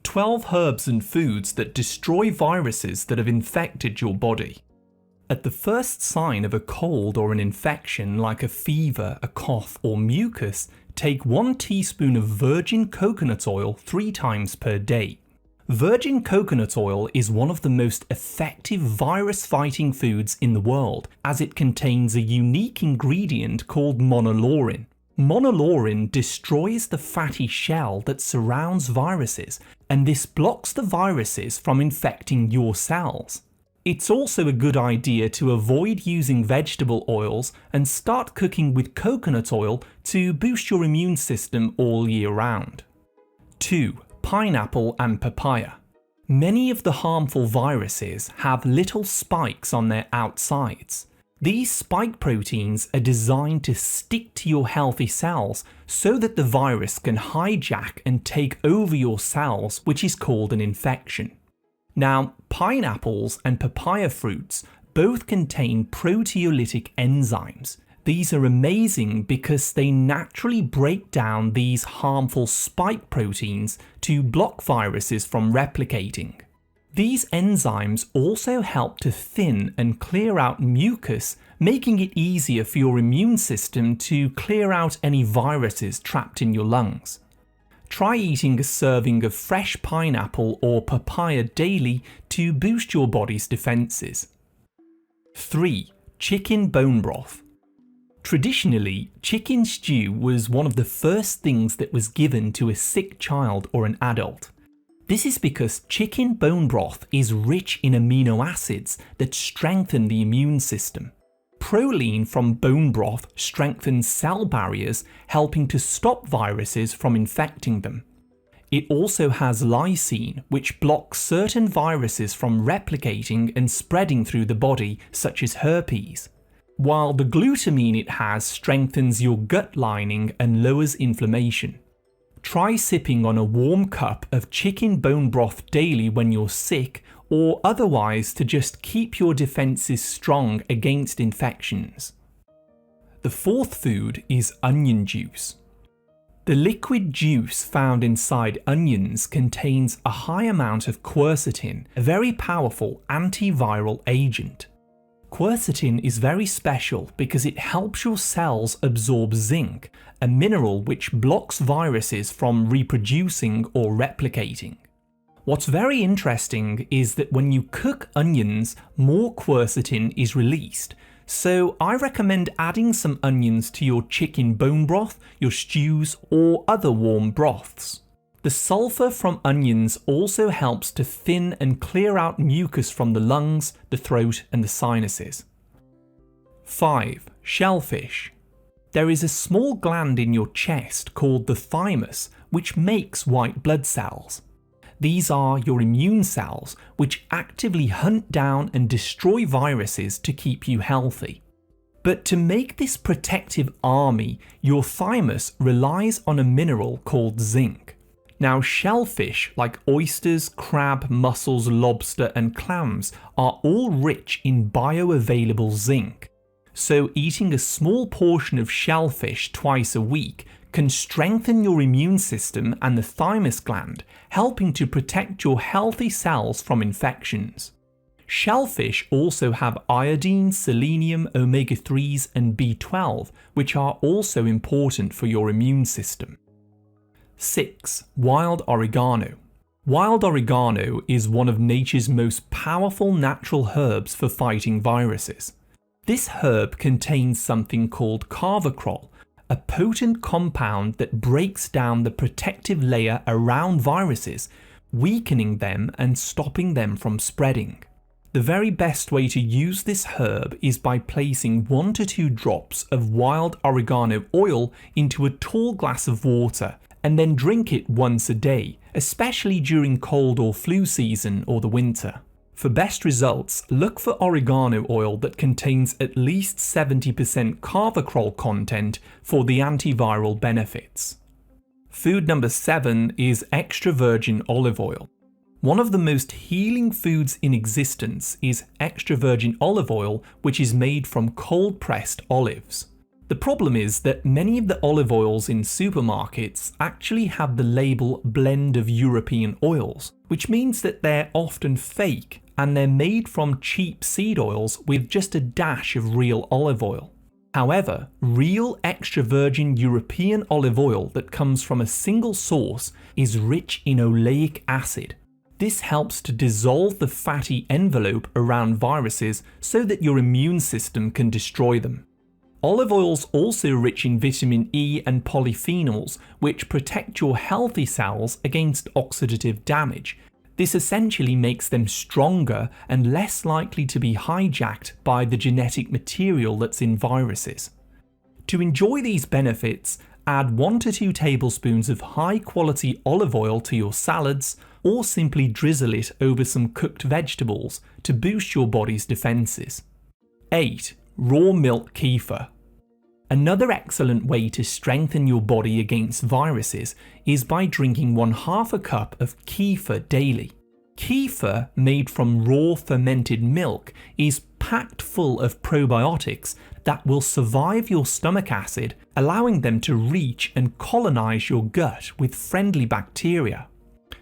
12 herbs and foods that destroy viruses that have infected your body. At the first sign of a cold or an infection like a fever, a cough or mucus, take 1 teaspoon of virgin coconut oil 3 times per day. Virgin coconut oil is one of the most effective virus-fighting foods in the world, as it contains a unique ingredient called monolaurin. Monolaurin destroys the fatty shell that surrounds viruses, and this blocks the viruses from infecting your cells. It's also a good idea to avoid using vegetable oils and start cooking with coconut oil to boost your immune system all year round. 2. Pineapple and papaya. Many of the harmful viruses have little spikes on their outsides. These spike proteins are designed to stick to your healthy cells so that the virus can hijack and take over your cells, which is called an infection. Now, pineapples and papaya fruits both contain proteolytic enzymes. These are amazing because they naturally break down these harmful spike proteins to block viruses from replicating. These enzymes also help to thin and clear out mucus, making it easier for your immune system to clear out any viruses trapped in your lungs. Try eating a serving of fresh pineapple or papaya daily to boost your body's defenses. 3. Chicken bone broth. Traditionally, chicken stew was one of the first things that was given to a sick child or an adult. This is because chicken bone broth is rich in amino acids that strengthen the immune system. Proline from bone broth strengthens cell barriers, helping to stop viruses from infecting them. It also has lysine, which blocks certain viruses from replicating and spreading through the body, such as herpes, while the glutamine it has strengthens your gut lining and lowers inflammation. Try sipping on a warm cup of chicken bone broth daily when you're sick, or otherwise to just keep your defenses strong against infections. The 4th food is onion juice. The liquid juice found inside onions contains a high amount of quercetin, a very powerful antiviral agent. Quercetin is very special because it helps your cells absorb zinc, a mineral which blocks viruses from reproducing or replicating. What's very interesting is that when you cook onions, more quercetin is released, so I recommend adding some onions to your chicken bone broth, your stews, or other warm broths. The sulfur from onions also helps to thin and clear out mucus from the lungs, the throat, and the sinuses. 5. Shellfish. There is a small gland in your chest called the thymus, which makes white blood cells. These are your immune cells, which actively hunt down and destroy viruses to keep you healthy. But to make this protective army, your thymus relies on a mineral called zinc. Now, shellfish like oysters, crab, mussels, lobster, and clams are all rich in bioavailable zinc. So eating a small portion of shellfish twice a week can strengthen your immune system and the thymus gland, helping to protect your healthy cells from infections. Shellfish also have iodine, selenium, omega-3s, and B12, which are also important for your immune system. 6. Wild oregano. Wild oregano is one of nature's most powerful natural herbs for fighting viruses. This herb contains something called carvacrol, a potent compound that breaks down the protective layer around viruses, weakening them and stopping them from spreading. The very best way to use this herb is by placing 1 to 2 drops of wild oregano oil into a tall glass of water and then drink it once a day, especially during cold or flu season or the winter. For best results, look for oregano oil that contains at least 70% carvacrol content for the antiviral benefits. Food number 7 is extra virgin olive oil. One of the most healing foods in existence is extra virgin olive oil, which is made from cold-pressed olives. The problem is that many of the olive oils in supermarkets actually have the label blend of European oils, which means that they're often fake and they're made from cheap seed oils with just a dash of real olive oil. However, real extra virgin European olive oil that comes from a single source is rich in oleic acid. This helps to dissolve the fatty envelope around viruses so that your immune system can destroy them. Olive oil's also rich in vitamin E and polyphenols, which protect your healthy cells against oxidative damage. This essentially makes them stronger and less likely to be hijacked by the genetic material that's in viruses. To enjoy these benefits, add 1 to 2 tablespoons of high-quality olive oil to your salads, or simply drizzle it over some cooked vegetables to boost your body's defenses. 8. Raw milk kefir. Another excellent way to strengthen your body against viruses is by drinking 1/2 cup of kefir daily. Kefir, made from raw fermented milk, is packed full of probiotics that will survive your stomach acid, allowing them to reach and colonize your gut with friendly bacteria.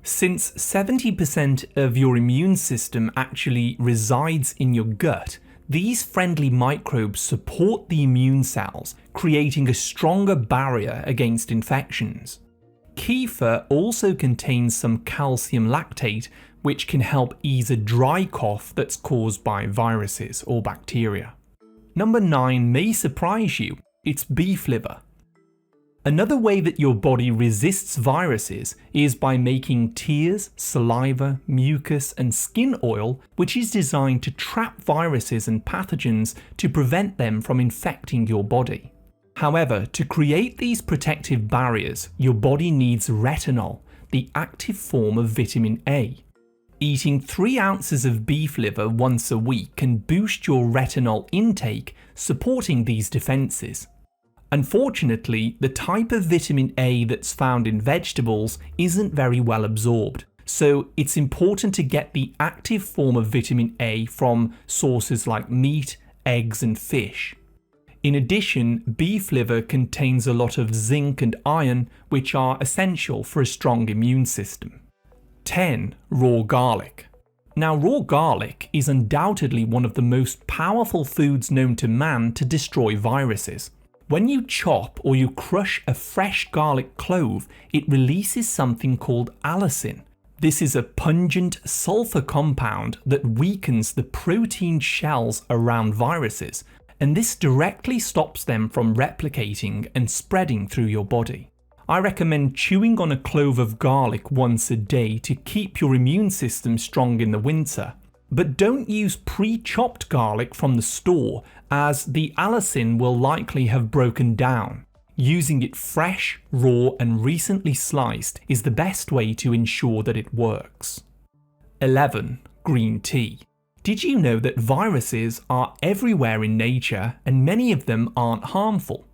Since 70% of your immune system actually resides in your gut, these friendly microbes support the immune cells, creating a stronger barrier against infections. Kefir also contains some calcium lactate, which can help ease a dry cough that's caused by viruses or bacteria. Number 9 may surprise you. It's beef liver. Another way that your body resists viruses is by making tears, saliva, mucus, and skin oil, which is designed to trap viruses and pathogens to prevent them from infecting your body. However, to create these protective barriers, your body needs retinol, the active form of vitamin A. Eating 3 ounces of beef liver once a week can boost your retinol intake, supporting these defenses. Unfortunately, the type of vitamin A that's found in vegetables isn't very well absorbed, so it's important to get the active form of vitamin A from sources like meat, eggs, and fish. In addition, beef liver contains a lot of zinc and iron, which are essential for a strong immune system. 10. Raw garlic. Now, raw garlic is undoubtedly one of the most powerful foods known to man to destroy viruses. When you chop or you crush a fresh garlic clove, it releases something called allicin. This is a pungent sulfur compound that weakens the protein shells around viruses, and this directly stops them from replicating and spreading through your body. I recommend chewing on a clove of garlic once a day to keep your immune system strong in the winter. But don't use pre-chopped garlic from the store, as the allicin will likely have broken down. Using it fresh, raw, and recently sliced is the best way to ensure that it works. 11. Green tea. Did you know that viruses are everywhere in nature and many of them aren't harmful?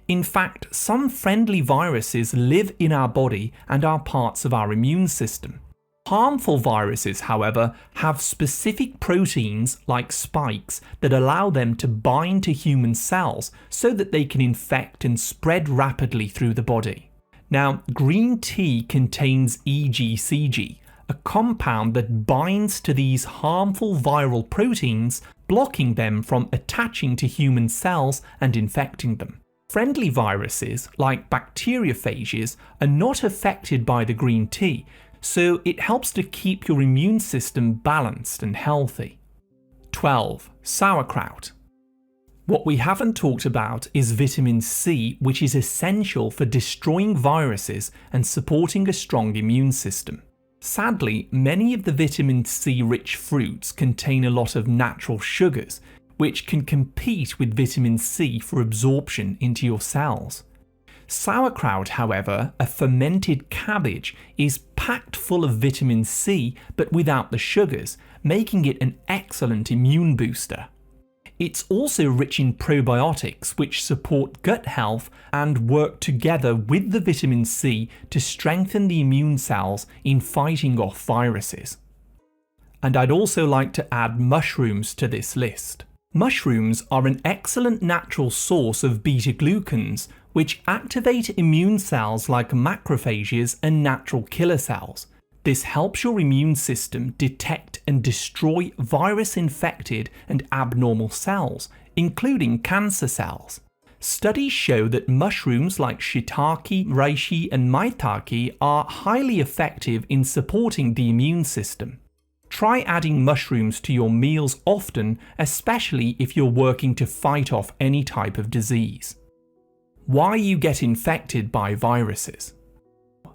In fact, some friendly viruses live in our body and are parts of our immune system. Harmful viruses, however, have specific proteins like spikes that allow them to bind to human cells so that they can infect and spread rapidly through the body. Now, green tea contains EGCG, a compound that binds to these harmful viral proteins, blocking them from attaching to human cells and infecting them. Friendly viruses, like bacteriophages, are not affected by the green tea, so it helps to keep your immune system balanced and healthy. 12. Sauerkraut. What we haven't talked about is vitamin C, which is essential for destroying viruses and supporting a strong immune system. Sadly, many of the vitamin C-rich fruits contain a lot of natural sugars, which can compete with vitamin C for absorption into your cells. Sauerkraut, however, a fermented cabbage, is packed full of vitamin C but without the sugars, making it an excellent immune booster. It's also rich in probiotics, which support gut health and work together with the vitamin C to strengthen the immune cells in fighting off viruses. And I'd also like to add mushrooms to this list. Mushrooms are an excellent natural source of beta-glucans, which activate immune cells like macrophages and natural killer cells. This helps your immune system detect and destroy virus-infected and abnormal cells, including cancer cells. Studies show that mushrooms like shiitake, reishi, and maitake are highly effective in supporting the immune system. Try adding mushrooms to your meals often, especially if you're working to fight off any type of disease. Why you get infected by viruses.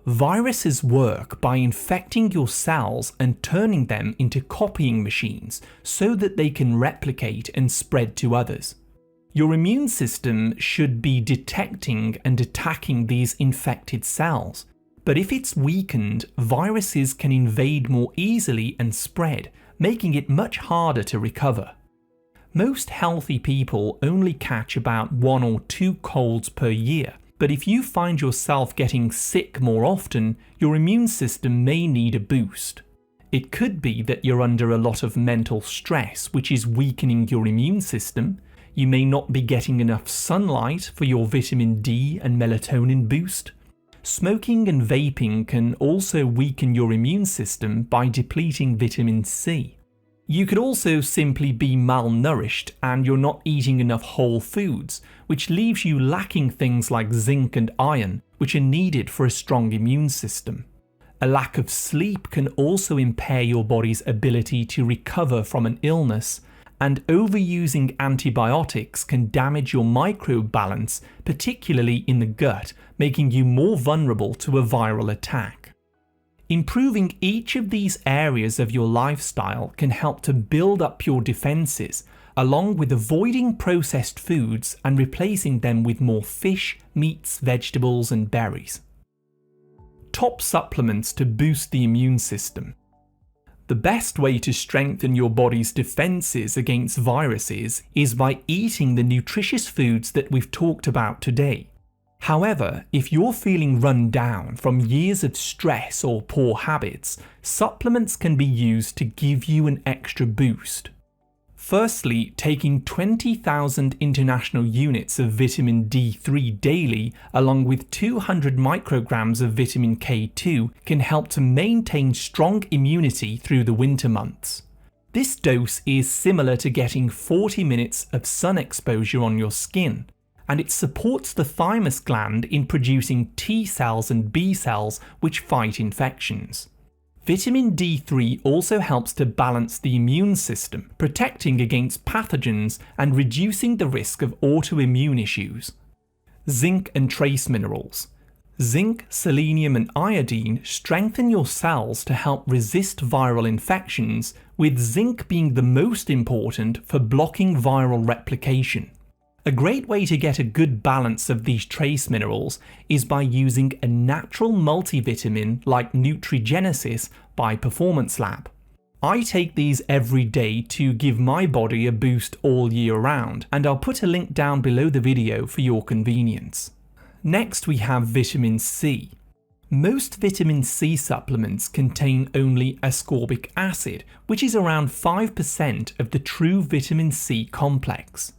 Viruses work by infecting your cells and turning them into copying machines so that they can replicate and spread to others. Your immune system should be detecting and attacking these infected cells. But if it's weakened, viruses can invade more easily and spread, making it much harder to recover. Most healthy people only catch about 1 or 2 colds per year, but if you find yourself getting sick more often, your immune system may need a boost. It could be that you're under a lot of mental stress, which is weakening your immune system. You may not be getting enough sunlight for your vitamin D and melatonin boost. Smoking and vaping can also weaken your immune system by depleting vitamin C. You could also simply be malnourished and you're not eating enough whole foods, which leaves you lacking things like zinc and iron, which are needed for a strong immune system. A lack of sleep can also impair your body's ability to recover from an illness, and overusing antibiotics can damage your microbe balance, particularly in the gut, making you more vulnerable to a viral attack. Improving each of these areas of your lifestyle can help to build up your defenses, along with avoiding processed foods and replacing them with more fish, meats, vegetables, and berries. Top supplements to boost the immune system. The best way to strengthen your body's defenses against viruses is by eating the nutritious foods that we've talked about today. However, if you're feeling run down from years of stress or poor habits, supplements can be used to give you an extra boost. Firstly, taking 20,000 international units of vitamin D3 daily along with 200 micrograms of vitamin K2 can help to maintain strong immunity through the winter months. This dose is similar to getting 40 minutes of sun exposure on your skin, and it supports the thymus gland in producing T cells and B cells which fight infections. Vitamin D3 also helps to balance the immune system, protecting against pathogens and reducing the risk of autoimmune issues. Zinc and trace minerals. Zinc, selenium and iodine strengthen your cells to help resist viral infections, with zinc being the most important for blocking viral replication. A great way to get a good balance of these trace minerals is by using a natural multivitamin like Nutrigenesis by Performance Lab. I take these every day to give my body a boost all year round, and I'll put a link down below the video for your convenience. Next we have vitamin C. Most vitamin C supplements contain only ascorbic acid, which is around 5% of the true vitamin C complex.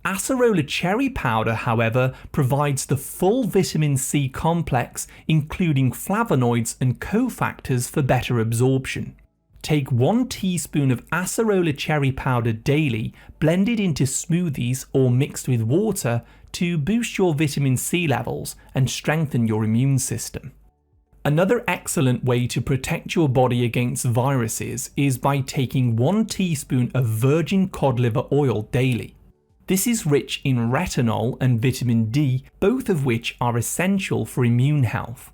Acerola cherry powder, however, provides the full vitamin C complex, including flavonoids and cofactors for better absorption. Take 1 teaspoon of acerola cherry powder daily, blended into smoothies or mixed with water to boost your vitamin C levels and strengthen your immune system. Another excellent way to protect your body against viruses is by taking 1 teaspoon of virgin cod liver oil daily. This is rich in retinol and vitamin D, both of which are essential for immune health.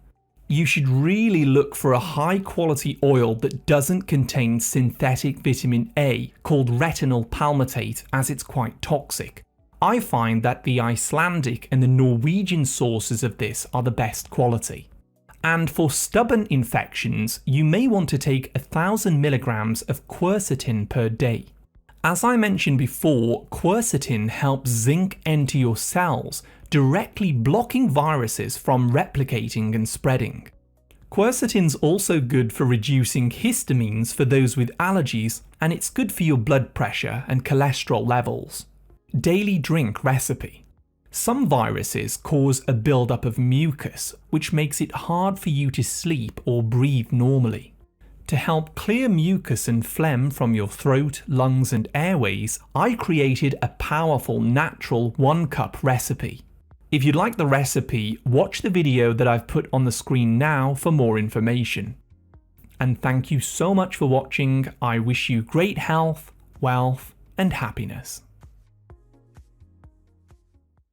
You should really look for a high quality oil that doesn't contain synthetic vitamin A called retinol palmitate, as it's quite toxic. I find that the Icelandic and the Norwegian sources of this are the best quality. And for stubborn infections, you may want to take 1,000 milligrams of quercetin per day. As I mentioned before, quercetin helps zinc enter your cells, directly blocking viruses from replicating and spreading. Quercetin's also good for reducing histamines for those with allergies, and it's good for your blood pressure and cholesterol levels. Daily drink recipe. Some viruses cause a buildup of mucus, which makes it hard for you to sleep or breathe normally. To help clear mucus and phlegm from your throat, lungs and airways, I created a powerful natural 1-cup recipe. If you'd like the recipe, watch the video that I've put on the screen now for more information. And thank you so much for watching. I wish you great health, wealth and happiness.